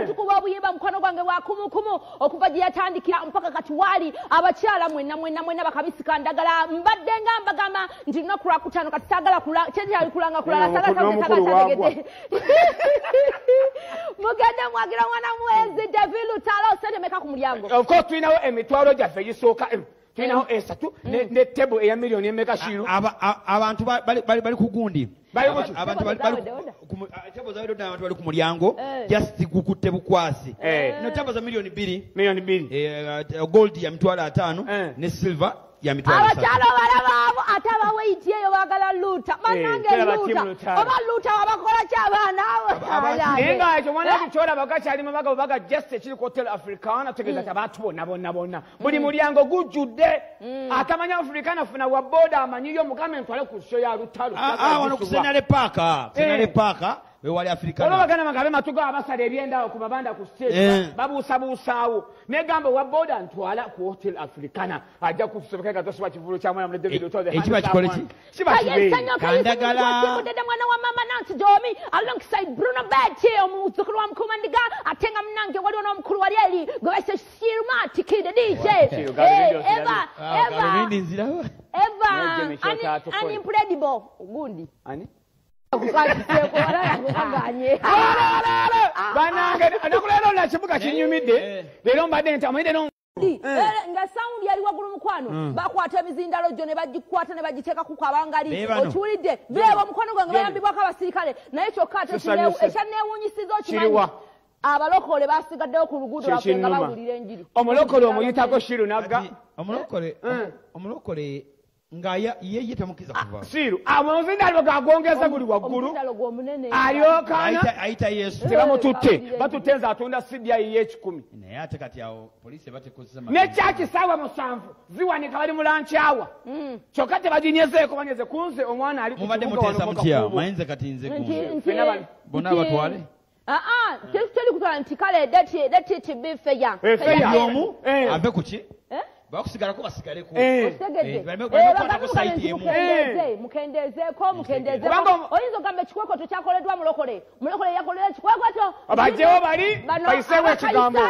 tukuba obuyimba mukono gwange wa kumukumu okuva gye yatandikira mpaka kati wali abakyala mwenna bakabisi kandagala mbadde nga mbagamba nti lunaku lwakutaano kati saagala kyali kulanga kulala sagatandegedde mugende mwagira mwana mwezi David Lutalo sente meka ku mulyango of course tulinawo emitwalo gyaffe egisooka tulinaho esatu ne tebo eya miliyoni emeka shiru abantu bali ku gundi abantu bali ku mulyango just kukutte bukwasi no tebo za miliyoni 2 gold ya mitwalo 5 ne silver ya mitwalo 3 abakyalo balabaabo ate abaweiti eyo baagala luta banange luta oba luta abakola ky'abaana nenga ekyo mwana kikyora bagakyalimu baga just ekiri ku hotel Africana tegeeza ti abantu bonna buli mulyango gujjudde atamanya Africana afuna wa boda amanyiyo mugame ntwale ku show ya Lutalo wano ku Senale Park wewali Africana olabagana magabe matugo abasala ebyenda ku mabanda ku stage babuusabuusaawo negamba wa boda ntwala ku hotel Africana ajja kusobeka gatosoba kivulu kya mwana David Lutalo ekiba kikole ki Kandagala mudede mwana wa mama Nancy Domi alongside Bruno Betty omuzukulu wa Mkumandiga atenga mnange waliwo n'omukulu wali eri gwese Shirumati Kid DJ Eva unimpredible gundi ani banange nakulero na kibuga kinyumidde lero mbadde ntamwide no nga sound yali wagulu mukwano bakwata emizindalo gyo ne bagikwata ne bagiteeka ku kabangali okiwulidde bebo mukwano gwange bayambibwako abasirikale naye kyokka ate ekyanneewuunyisiza okimanyi abalokole basigaddewo ku luguudo lwaffe nga bawulira enjiri omulokole omuyitako shiru nagga omulokole nga ye tamukiza kuva siru amuzindalo gagongeza buli waggulu ayokana ayita Yesu tebamututte batutenza atunda sidia ye 10 naye ate kati awo police batekozesa ne chaki sawa musanvu ziwanika bali mulanchawa kyokka tebajinyezeeko banyeze kunze omwana ali mubadde mutesa mutya mayinze kati nze kunze bona batwale teli kutwala nti kale dati tibi feya yomu ave kuki bakusigalako basigaleko mukendezeeko oyinza ogamba ekikwekoto kyakoleddwa mulokole yakolera ekikwekoto abajjewo bali bayiseewo ekigambo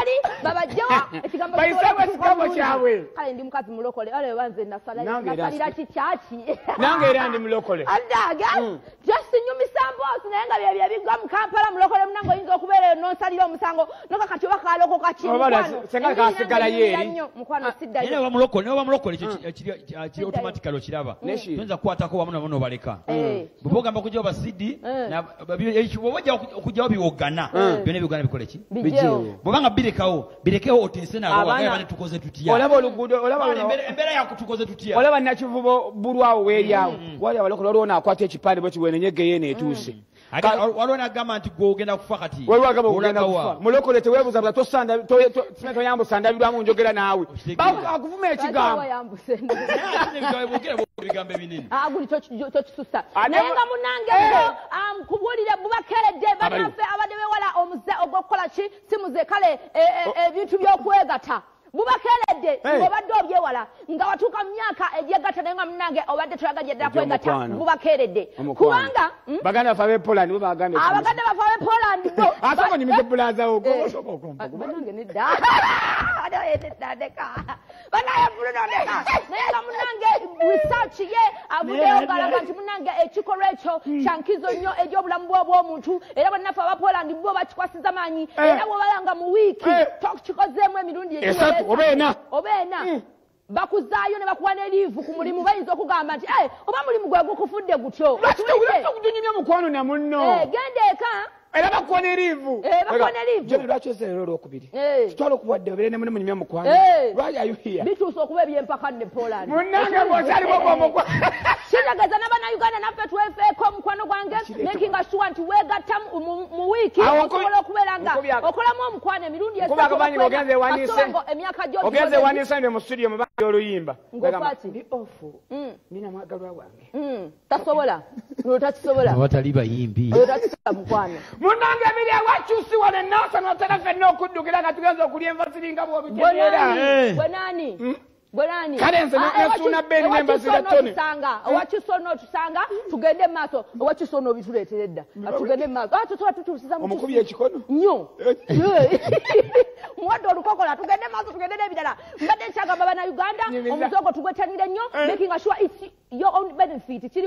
bayiseewo ekigambo kyabwe kale ndi mukazi mulokole ale banze nasalira kikyaki nange era ndi mulokole adaga just nyumisa mboosi naye nga byebyo bigwa mu Kampala mulokole munange oyinza okubeera eyo n'osalira omusango noka kati oba kaalokoka senga kasigala yeeri mukwano sidda ne bamulokole kiri automatically okiraba tuyinza kukwatako wamu nabo nobaleka bwe ogamba okujjawo basidi bw'obajja okujjawo biwogana byonna ebiwogana bikole ki bw'obanga birekewo oteese nabo wagamba netukoze tutya olaba oluguudo embeera yakutukoze tutya olaba nakivubo bulwawo weeryawo wali abalokole waliwo naakwata ekipande bwe kiwenenyegeyo neetuuse waliwo nagamba nti gwe ogenda kufa kati waliwo ogenda kufa mulokole teweebuza bula toyambusa ndabirwamu njogera naawe akuvuma ekigambo ebigambo ebinene guli tokisusa naye nga munange kubuulire bubakeredde banaffe abadde bewala omuze ogw'okukola ki si muze kale ebintu by'okwegata bubakeredde ng'obadde obyewala nga watuuka mu myaka egyegata naye nga munange obadde toyagala ddala kwegata bubakeredde kubanga baganda baffe ab'epoland bo bagambye abaganda baffe ab'epoland bo asoko nyimize bulazawo banange nedda banaye bulunondeka naye nga munange research ye avuddeyo ng'alaga nti munange ekikolwa ekyo kyankizo nnyo egy'obulamu bw'omuntu era bannaffe ab'epoland bo bakikwasiza maanyi era bw'obalanga mu wiiki tokikozeemu emirundi egiweze obeena bakuzaayo ne bakuwa ne liivu ku mulimu bayinza okugamba nti oba mulimu gwe gukufudde gutyo okujunyumya mukwano na munno genda eka era bakuwa ne liivu jone lwaki ozza leero olwokubiri kitwala okuwadde obeere ne munyumya mukwano lwaki ayuhiya bituusa okuba ebyempaka ne Poland munnange bw'okyaliwo bw'omukwano kitegeeza n'abannayuganda naffe twefeeko omukwano gwange making sure nti weegatta mu wiiki osobola okubeera nga okolamu omukwano emirundi ogenze ewandiisa mu studio mu bandi oluyimba ndi ofu nina mwagalwa wange tasobola takisobola batali bayimbi takisobola mukwano munnange ebiri ewakyusi wano ennaasa notera ffenna okuddukira nga tugenza okulya enva ziringa bw'obitegeera bwe naani Bwerani. Kale nze nesuna beni nemba ziratone. Owakisono tusanga tugende maaso. Owakisono bituleetera dda. Tugende maaso. Tutola tutusiza mu. Omukubi ekikono. Nnyo. Mwadde olukokola tugende maaso tugende n'ebirala. Mbadde nkyagamba bana Uganda omusogo tugwetanire nnyo making sure it's your own benefit. Kiri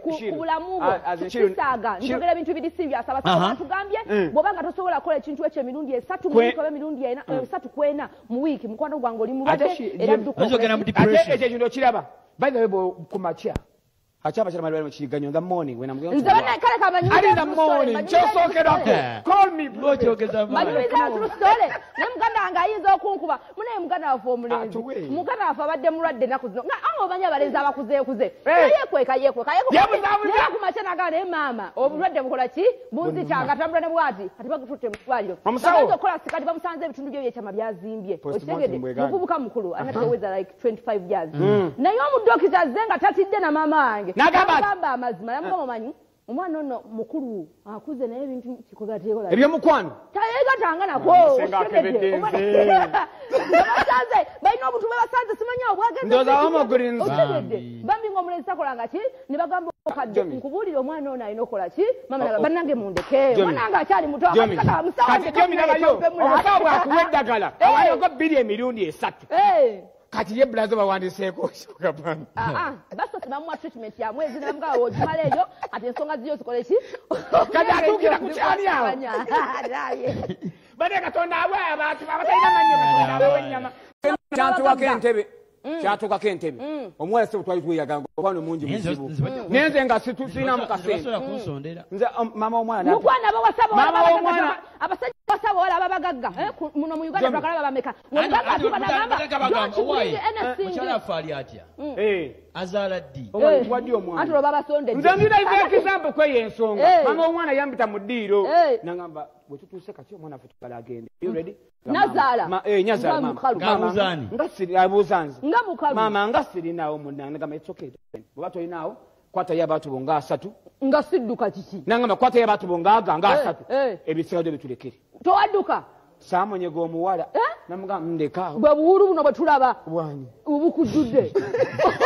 ku bulamu bwo. Kisaaga. Njogera ebintu biri serious abasaba tugambye bw'obanga tosobola kukola ekintu ekyo emirundi 3 mu wiki oba emirundi 3 kwena mu wiki mukwano gwange oli mulwadde era ate ekyo kiraba by the way kumakya achaba chama bali mukiganyo the morning when I'm going to kale kamanyi in the morning chosokerako call me bro chogeza manyi true story ne muganda angayinza okunkuba mune muganda wafu omulenzi muganda wafu abadde mulwadde naku zino nga omanyi abalenzi abakuze yekweka kumakya nagana mama obulwadde bukola ki bunzi kyanga tambula ne bwati ati bagututte mu twaliro bagenza okukola sikati bamusanze ebitundu byo byekyama byazimbye okitegedde muvubuka mukulu anateweza like 25 years naye omudokita zenga tatidde na mama wange nagamba amazima yamugamba manyi omwana ono mukulu akuze naye ebintu kikogateekola ebyo mukwano tayegatanga nako basanze balina obuntu basanze simanya obwagenze ndoza wamagrinzi bambi ng'omulenzi takolanga ki ne bagamba okadde nkubuulire omwana ono alina okola ki mama bannange mundeke omwana nga akyali muto kati jomi nabayo omusawo bwakuwa eddagala awayoko 2 emirundi 3 kati ye blazo bawandiseeko okapana baso tibamwa treatment ya mwezi namuga wojimala eyo ati ensonga ziyo zikole ki kati atukira ku kyali awo bade katonda abwe abantu abatalina manyo katonda abwe w'ennyama kyatuukako entebe omuwala se butwali tweyaganga okwano mungi muzibu nenze nga situsina mu kasente nze mama w'omwana mukwana abawasaba abasajja basaba wala ababagagga muno mu Uganda twagala babameka mukyala afaali atya azaala ddi waddi omwana anti oba basonde nze ndina example kweyo ensonga mama w'omwana yambita mu ddiiro nagamba bwe tutuuse kati omwana ffe tugala agende nazaala nyazaala abuuza nze mama nga sirinaawo munange nagamba it's okay bweba tolinaawo kwatayo abantu bo nga 3 nga sidduka kiki nagamba kwatayo abantu bo nga 3 ebisigadde bitulekere towadduka saamonyega omuwala namugamba ndeka bwe buwulu buno bwe tulaba bwanyi obukujjudde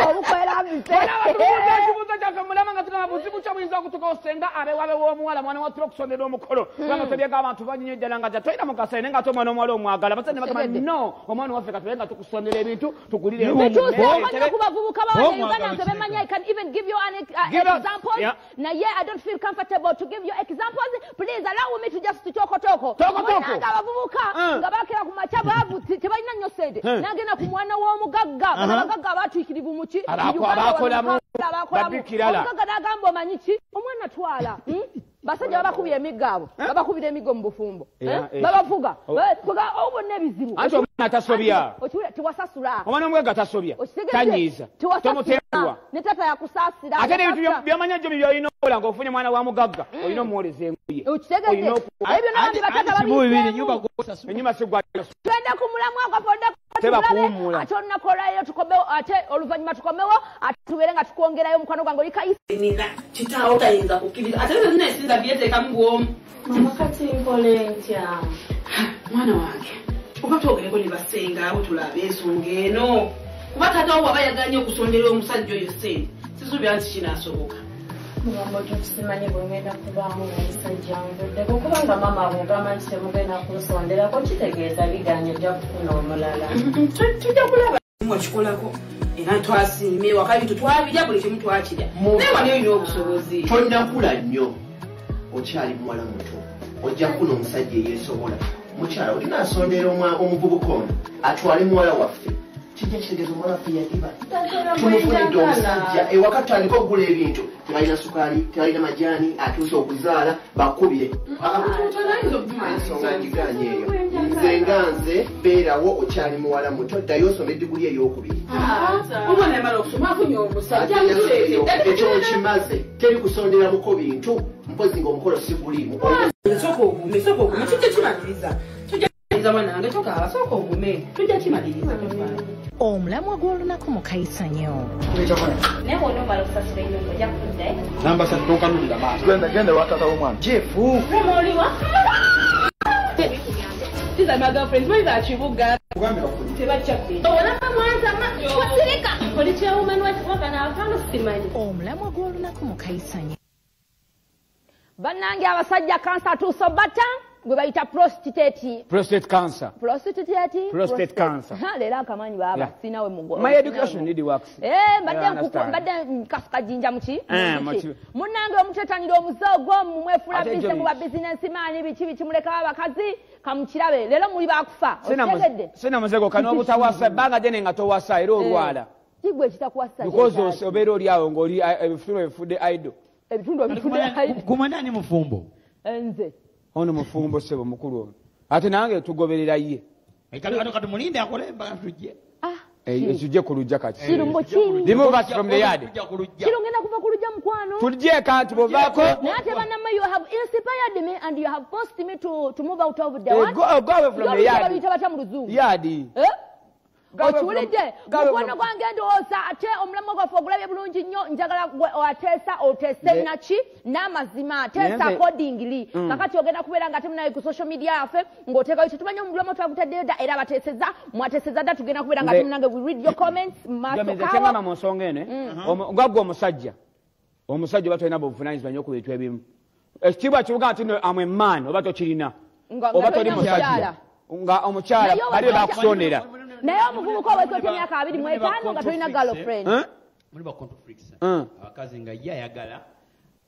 obukwerambise ekibuuzo kyaffe mulama nga tugamba buzibu kya buyinza okutuka osenga abewabe w'omuwala mwana watula okusondera omukolo kubanga tobyega abantu banyinyo ejjala nga toyina mukasene nga ate omwana omuwala omwagala basane bagamba no omwana waffe katule nga tukusondera ebintu tugulire omanya ku bavubuka b'Uganda nze bemanya I can even give you an example naye I don't feel comfortable to give you examples please allow me to just tokotoko abavubuka nga bakera ku macha bavu tebalina nnyo sente nagenda ku mwana w'omugagga abagagga abatwikirivu muki abakolamu babikirala omugagga nagamba omanyi ki omwana twala basajja babakubira emigaabo babakubira emigo mu bufumbo babavuga obonna ebizibu anti omwana atasobya tewasasula omwana omugagga tasobya tanyiiza tomuteerwa ne tata yakusaasira ate n'ebintu byamanya gyo byolina okola ng'ofunye mwana wa mugagga olina omuwoleza enguye okitegedde ebyo nabandi batata enyuma tugenda ku mulamu agafonda tebakuwumula ate olunakolwayo tukomewo ate oluvannyuma tukomewo ate tubeere nga tukwongerayo omukwano gwange oli kayisa kitaawo tayinza kukkiriza ate nina esinza byeteekamu bwomu mama kati nkole ntya mwana wange oba twogereko ne basenga abo tulabe ensonga eno kuba taatawo waba yaganye okusondera omusajja oyo sente sisuubira nti kinaasoboka mugamba tukimanyi bwengenda kubaamu namusajja nvuddeko kubanga mama abugamba nti temugenda kunsonderako kitegeeza biganye ojja kufuna omulala tujja kulaba mwakikolako era twasiimye waka bintu twabirya buli kimu twakirya naye wali olina obusobozi tonnakula nnyo okyali muwala muto ojja kufuna omusajja eyeesobola mukyala olinaasondera omuvubuka ono atwale muwala waffe kijja kitegeeza omwana waffe yadiba tumufunidde omusajja ewaka tutandika okugula ebintu tebalina sukaali tebalina majaani atuuse okuzaala bakubire ensonga ngiganye eyo nze nga nze beerawo okyali muwala muto ddayo osoma eddiguli ey'okubiri ekyo okimaze teri kusondera muko bintu mpozi ng'omukolo sigulimu sooka ogume kijja kimaliriza mwanange tokaaba sooka ogume tujja kimaliriza omulamwa gw'olunaku mukayisa nnyo naye bw'ona omala okusasula ennyumba ojja kuddayo namba 3 tonkanulira maaso genda lwatata w'omwana jefu oliwa These are my girlfriends. Why are you buga? Omulamwa gw'olunaku mu Kayisanya. Bannange abasajja kansa tusobata gwe bayita prostate cancer. Prostate cancer. Leero akamanyi baba sinawe mugo. My education need works. Mbadde kasuka jinja muki? Munnange omutetanira omuzoogo mumwefula bise mu business man biki muleka abakazi kamukirabe leero muli bakufa. Sina muzego kano obutawasa banga dene nga towasa era olwala. Kigwe ekitakuwasa. Because obeera oli awo ng'oli ebifuno ebifudde idle. Ebitundu ebifudde idle. Kumandani mufumbo. Nze. Ono mufumbo sebo mukulu ono. Ate nange tugoberera ye. Kati mulinde akole mbaga tujje. Tujje ku lujja kati. Kirumbo kiri. Remove us from the yard. Kirongenda kuva ku lujja mukwano. Tujje kanti bovaako. Nate banama you have inspired me and you have forced me to move out of the one. Go away from the yard. Yard. Okiwulidde mukwano gwange ndowooza ate omulamu gwaffe ogulabye bulungi nnyo njagala ateesa oteese naki n'amazima ateesa accordingly kakati ogenda kubeera nga ate munaye ku social media yaffe ng'oteekayo tetumanyi omulamu twagutaddeyo dda era bateeseza mwateeseza dda tugenda kubeera nga temunange we read your comments kyengamba mu nsonga eno ngagwe omusajja oba tolina buvunaanyizibwa nnyo ku bintu ebimu ekitiibwa kibuga nti amwe man oba tokirina oba toli musajja nga omukyala bali bakusondera naye omuvubuka owekota emyaka 25 nga tolina girlfriend muli ba control freaks abakazi nga ye ayagala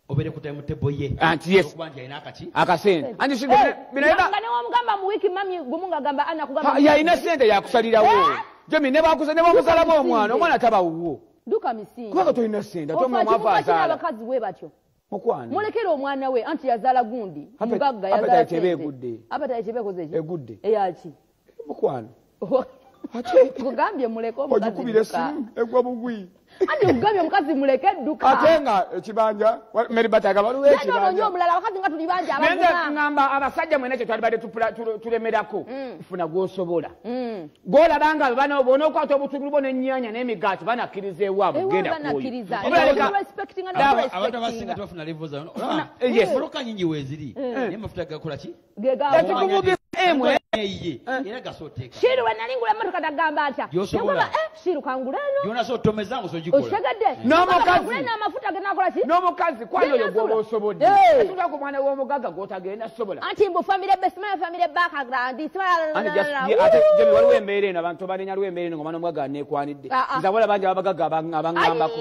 obere ku time table ye anti yes okubanja ina akati akasente anti shinde binaida ngane wamugamba mu wiki mami gumunga gamba ana kugamba ya ina sente yakusalirawo jemi ne bakusa ne bamusalamu omwana tabawuwo duka misingi kuba tolina sente tomo mwafaza abakazi we batyo mukwano mulekere omwana we anti yazala gundi mugagga yazala tebegudde apata tebekoze ki egudde eyaki mukwano ate tugambye muleko omukazi ojukubire simu egwa bugwi ate ugambye omukazi muleke edduka ate nga ekibanja meri bataga baluwe ekibanja nyo omulala abakazi nga tuli banja nende ngamba abasajja mwene kye twali badde tulemerako funa gwosobola gwolabanga bano bona okwata obutungulu bona ennyanya n'emigaati banakkiriza ewaabwe genda abantu abasinga tebafuna level zayo moloka nyingi weeziri naye mafuta gakola ki era gasoteeka shiru wenalingula emotoka tagamba atya shiru kanguleno yona so tomezangu so jikola oshegedde n'omukazi amafuta genakola ki n'omukazi kwano yo gwoba osobodde etuta ku mwana w'omugagga gw'otagenda sobola anti mbu famire besima famire background ate jemi waliwo embeera eno abantu balinyaliwo embeera eno ng'omwana omugagga aneekwanidde nzabola bangi abagagga abaŋŋambako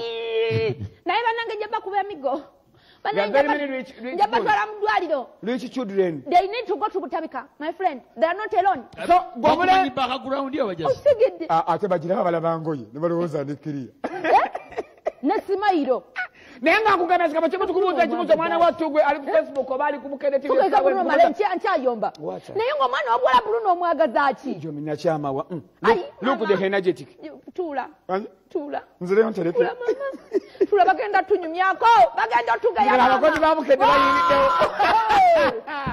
naye bannange nja bakuba emigo They are very many rich children. They need to go to Butabika, my friend. They are not alone. So, Gobole background here just. Ate bagira balabangoye ne balowooza ndikiriya. Nesimairo. Nenga kugana kama chimo tukubuza chimuzo mwana watu gwe ali ku Facebook oba ali ku Bukede TV. Tukeza Bruno Malenchi anchayomba. Naye ngo mwana wabula Bruno mwagazachi. Jo minachama wa. Look the energetic. Tula. Tula. Nzire ontereke. Tula bagenda tunyumyako. Bagenda tugaya. Ngala bakoti ba Bukede bayinite.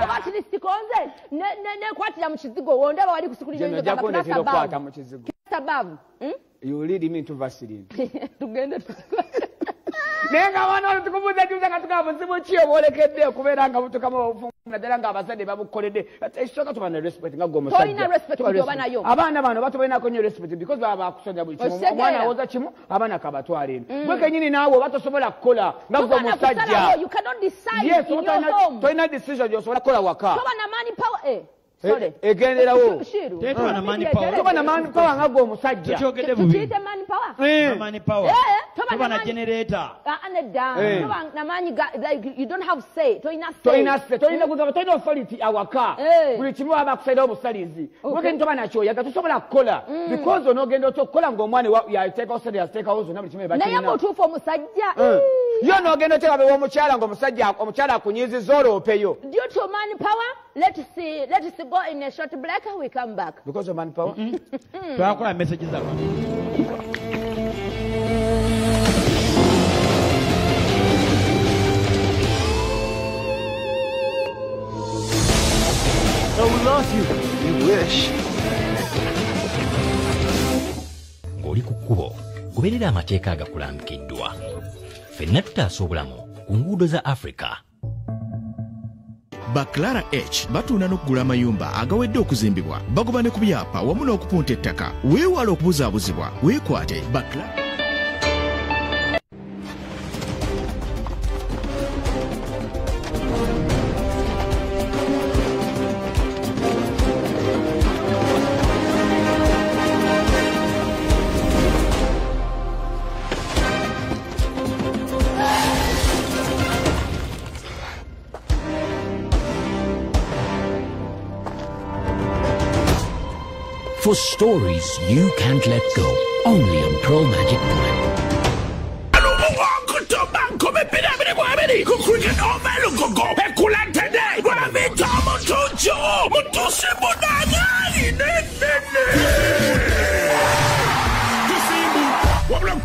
Obati lisikonze. Ne kwatira mu kizigo wondaba wali kusikulira nyo gamba kwata kwata mu kizigo. Sababu. You lead me to Vaseline. Tugenda nenga wana tukubuza juza katuka msimu chiyo bolekedde okubeera nga butuka mu bufumu nadala nga abazadde babukoledde ekisooka tubana respect nga gwo musajja tolina respect kubana yo abaana bano batobalina ko nyo respect because baba kusonja buli kimu omwana awoza kimu abaana kabatwala eno gwe kenyini naawe batosobola kukola nga gwo musajja you cannot decide in your home tolina decision yosobola kukola waka tobana money power sorry egenderawo tetwana money power tobana money power nga gwo musajja tukyogedde bubi tuite money power money power tobana generator na money like you don't have say tolina kuzaba tolina authority awaka buli kimu aba kusaidia obusalizi gwe tobana kyoyaga tosobola kukola because onogenda okukola ng'omwana yateeka osadi yateeka ozo na buli kimu naye mutuufu omusajja yo nogenda oteeka bewa omukyala ng'omukyala akunyiizizza oloopeyo due to money power let's see go in a short break we come back because of manpower twakola messages zako we lost you. You wish. Ng'oli ku kkubo goberera amateeka agakulambikiddwa ffenna tutaasa obulamu ku nguudo za Africa. Baklara H batunda n'okugula amayumba agawedde okuzimbibwa bagoba ne ku byapa wamu n'okupunta ettaka weewala okubuzaabuzibwa weekwate Baklara. For stories you can't let go, only on Pro Magic Prime.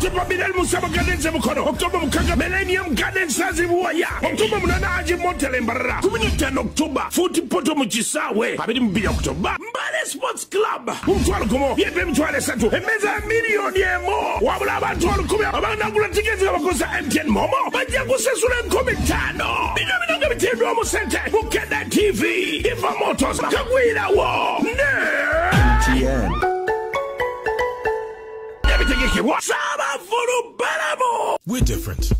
October Bidel Musaba Gardens Mukono, October Mukaga Millennium Gardens Sazibuaya, October Munanaji Montelembara, 10 October, 40 Poto Muchisawe, Habidim be October, Mbale Sports Club, Umtualukumo, Yebem Tuale Satu, a meza million year more, Wababa Tualukumia, Abana tickets of Akosa MTN Momo, Bajakusa Sulan Comitano, Binamina Romo Center, Bukenda TV, Ifa Motors, Kawila War, MTN. We're different.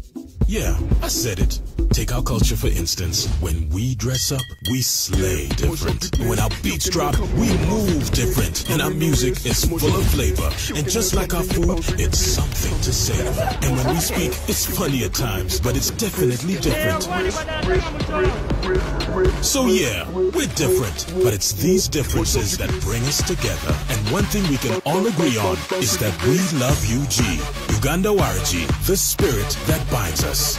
Yeah, I said it. Take our culture for instance. When we dress up, we slay different. When our beats drop, we move different. And our music is full of flavor. And just like our food, it's something to savor. And when we speak, it's funny at times, but it's definitely different. So yeah, we're different, but it's these differences that bring us together. And one thing we can all agree on is that we love UG. Uganda Wariji, the spirit that binds us.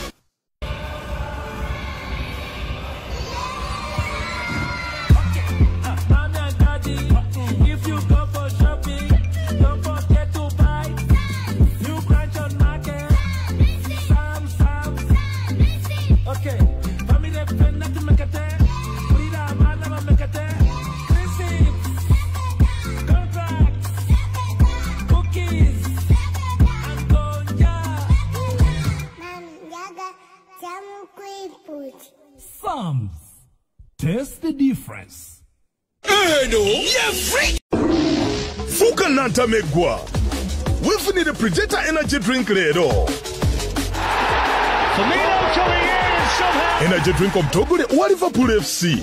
Thumbs. Taste the difference. Hey, no. Yeah, free. Fuka Nanta Megwa. We need a Predator energy drink later. Energy drink of Togo or Liverpool FC.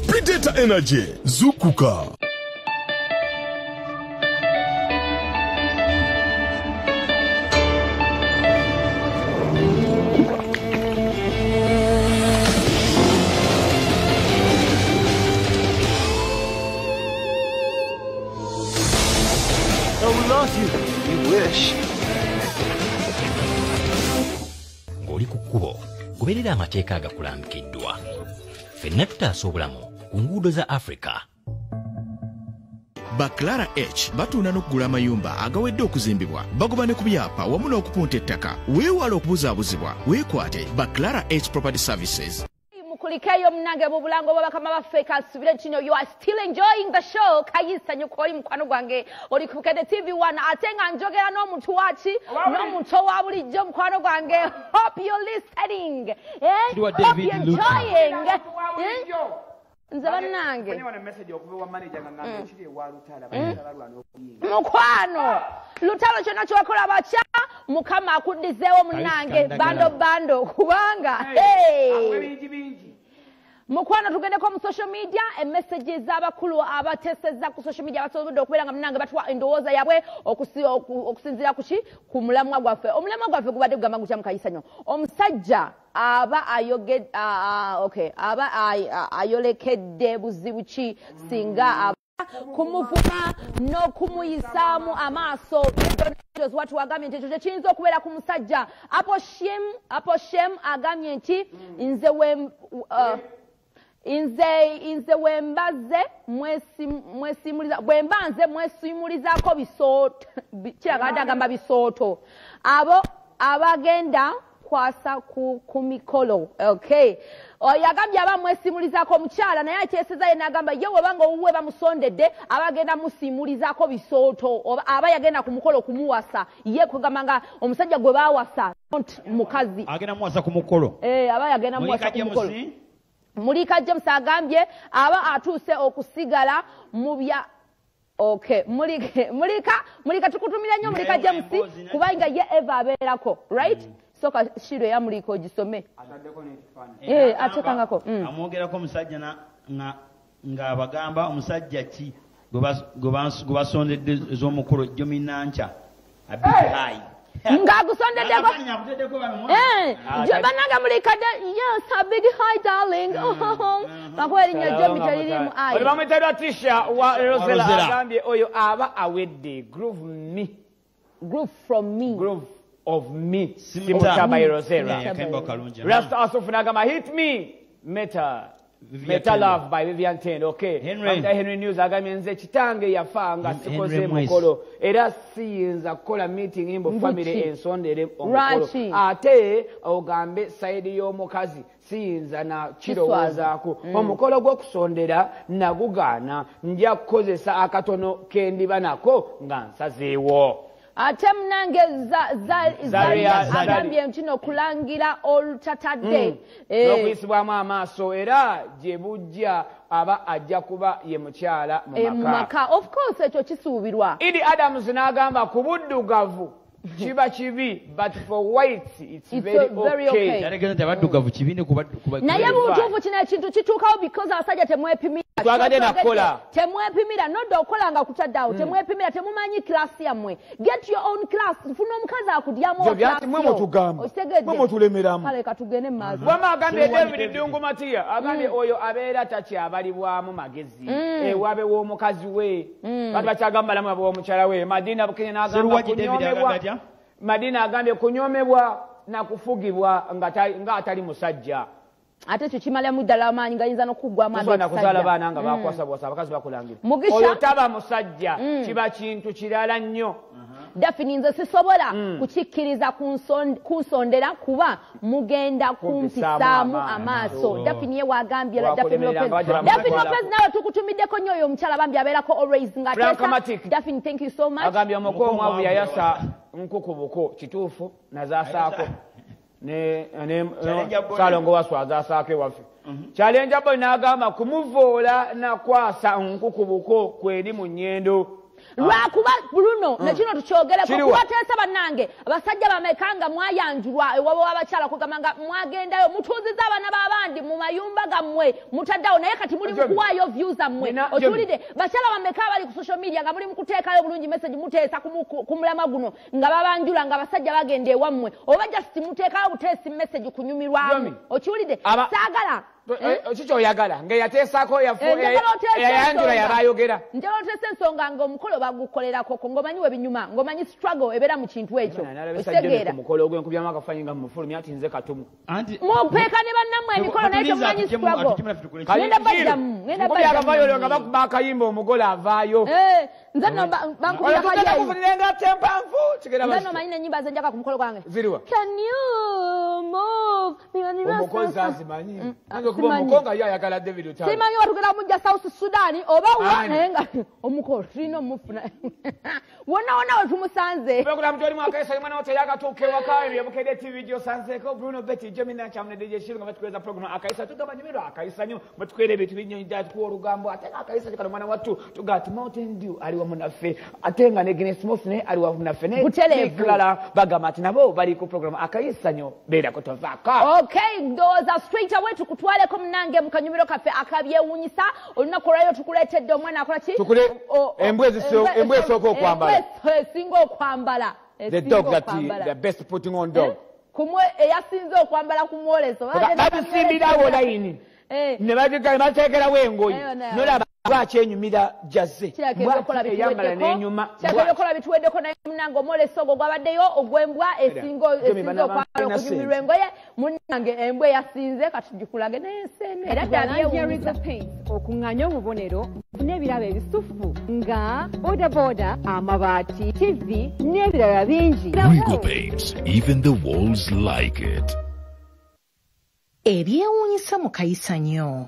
Predator energy. Zukuka. Ng'oli ku kkubo goberera amateeka agakulambikiddwa. Ffenna tutaasa obulamu ku nguudo za Africa. Baklara H batunda n'okugula amayumba agawedde okuzimbibwa bagoba ne ku byapa wamu n'okupunta ettaka weewala okubuzaabuzibwa weekwate Baklara H Property Services. Kulikeyo mnange bubulango babakama bafeka subire kino. You are still enjoying the show. Kayisa nyukoli mkwano gwange oli ku Kede TV1 atenga njogera no muntu wachi no muntu wa bulijjo mkwano gwange. Hope you're listening. Hope you're enjoying. Nzaba nange wana message okuva manager nganga chiri wa Lutalo balwana okuyinga mukwano Lutalo kyona kyokola bacha mukama akuddizeewo munange bando kubanga bingi mukwano tugendeko mu social media messages z'abakulu abateseza ku social media basobodde okubeera nga munange batwa endowooza yabwe okusinzira ku mulamwa gwaffe. Omulamwa gwaffe gubadde gugamba gutya mukayisanyo omusajja aba ayolekedde buzibu ki singa aba kumuvuma n'okumuyisaamu amaaso. Watu wagambye nti ekyo tekiyinza okubeera ku musajja. Aposhem agambye nti Inze wembaze mwesimulizaako bisooto kiragadde agamba bisooto abo abagenda kwasa ku mikolo. Okay, yagambye aba mwesimulizaako omukyala naye akyeseza yena agamba ye webanga owuwe bamusondedde abagenda musimulizaako bisooto oba aba yagenda ku mukolo kumuwasa ye kugamba nga omusajja gwe baawasa mukazi agenda muwasa ku mukolo. Aba yagenda muwasa ku mukolo. Mulika James agambye aba atuuse okusigala mu bya okay mulika tukutumira nnyo Mulika James kubanga ye Eva abeerako right soka shiro ya Mulika ogisome ataddeko n'ekifaananyi atekangako amwogerako omusajja nga abagamba omusajja ki gwe basondedde ez'omukolo Jominancha abihayi ngagusondeddeko bananga Mulika yes a big hi darling bakweri nnyo Jomi teririmu ayi bamwitadwa Tisha wa Rosella agambye oyo aba awedde groove of me simutaba Rosella Rasta asofuna agamba hit me Meta Love by Vivian Ten, okay. Henry News agambye nze kitange yafanga sikoze mukolo era siyinza kukola meeting imbo family ensondere omukolo ate ogambe side y'omukazi siyinza na kirowoozaako omukolo gw'okusondera nagugaana nja kukozesa akatono kendiba nako nga nsazeewo ate munange agambye kino kulangira olutatadde n'okuyisibwamu amaaso era gye bujja aba ajja kuba ye mukyala mu maka of course ekyo kisuubirwa Idi Adams n'agamba ku buddugavu kiba kibi but for whites it's very okay abaddugavu kibi ne naye mu butuufu kino ekintu kituukawo because abasajja temwepimira twagadde nakola temwepimira nodda okolanga kutaddawo temwepimira temumanyi class yammwe get your own class funa omukazi akudyamu mwe tulemeramu kale katugende maazi wama agambye David Dungumatiya agambye oyo abeera takyabalibwamu magezi ewabe w'omukazi we kati bakyagamba lamu abe w'omukyala we Madina Bukenya n'agamba kunyomebwa Madina agambye kunyomebwa na kufugibwa nga atali musajja ate tukimala muddala amaanyi ngayinza n'okuggwamu abasajja kuzaala baana nga bakwasabwasa abakazi bakulangira oyo taba musajja kiba kintu kirala nnyo Daphne nze sisobola kukikkiriza kunsondera kuba mugenda kumpisaamu amaaso Daphne ye wagambye Daphne Lopez nawe tukutumiddeko nnyo oyo omukyala bambi abeerako always nga Daphne thank you so much agambye omukko omwavu yayasa nkukubuko kituufu nazaasaako Salongo waswazasaako ewaffe Challenge boy n'agamba kumuvoola nakwasa nkukubuko kweri mu nnyendo lwakuba Bruno nekino tukyogereko kubateesa bannange abasajja bamekanga mwayanjulwa ewabo w'abakyala kugamba nga mwagendayo mutuuziza abaana b'abandi mu mayumba gammwe mutaddawo naye kati muli mukuwaayo views ammwe okiwulidde bakyala bameka abali ku social media nga muli mukuteekayo bulungi message muteesa ku mulama guno nga babanjula nga abasajja bagenda ewammwe oba just muteekayo buteesi message kunyumirwamu okiwulidde saagala kikyoyagala ng'eyateesako yayanjula yabayogera njala oteesa ensonga ng'omukolo bagukolerako ng'omanyi webinyuma ng'omanyi struggle ebeera mu kintu ekyo okitegeera omukolo ogwenkubyamu akafanyi nga mufulumi ati nze katumu mumpeeka ne bannammwe emikolo naye temumanyi struggle ngenda baddamu akavayo nga bakuba akayimba omugole avaayo nze nno bankubira kayayifunenga tempanvu nze nno manyi nenyimba zenjaka ku mukolo gwange ziriwa can you move omukozi azimanyi kuba omukonga yo ayagala David Lutalo simanyi watugenda mujja South Sudan oba wa naye nga omukolo tulina omufuna wonna we tumusanze programu toli mwakaisa mwana wote yakatuuka ewaka ebyebukedde TV gy'osanzeeko Bruno Betty Gemini kyamunedde gyeshiru nga batukweza programu akaisa tugamba nyumiro akaisa nyo batukwera ebintu binyonyi tukuwa olugambo ate nga akaisa kikano mwana wattu tugati Mountain Dew ali wamu naffe ate nga ne Guinness Smith ne ali wamu naffe nekulala bagamba ati nabo bali ku programu akaisa nyo beerako tovaako okay ndowooza straight away tukutwaleko munange mu kanyumiro kaffe akabyewuunyisa olunaku olwayo tukuleetedde omwana akola ki embwa esooka okwambala esinga okwambala the dog the best putting on dog kumwe eyasinze okwambala kumwoleso babisimbirawo layini ne bateekerawo engoyi nolaba lwakyenyumira jazze eyambala n'enyuma kyakola bituweddeko naye munange omwoleso ogwo gwabaddeyo ogw'embwa esinga okwambala okunyumirwa engoye munange embwa eyasinze katugikulage n'enseene era ddala okuŋŋaanya obubonero n'ebirabo ebisufu nga bodaboda amabaati tv n'ebirala bingi Regal Paints, even the walls like it. Ebyewuunyisa mu kayisanyo.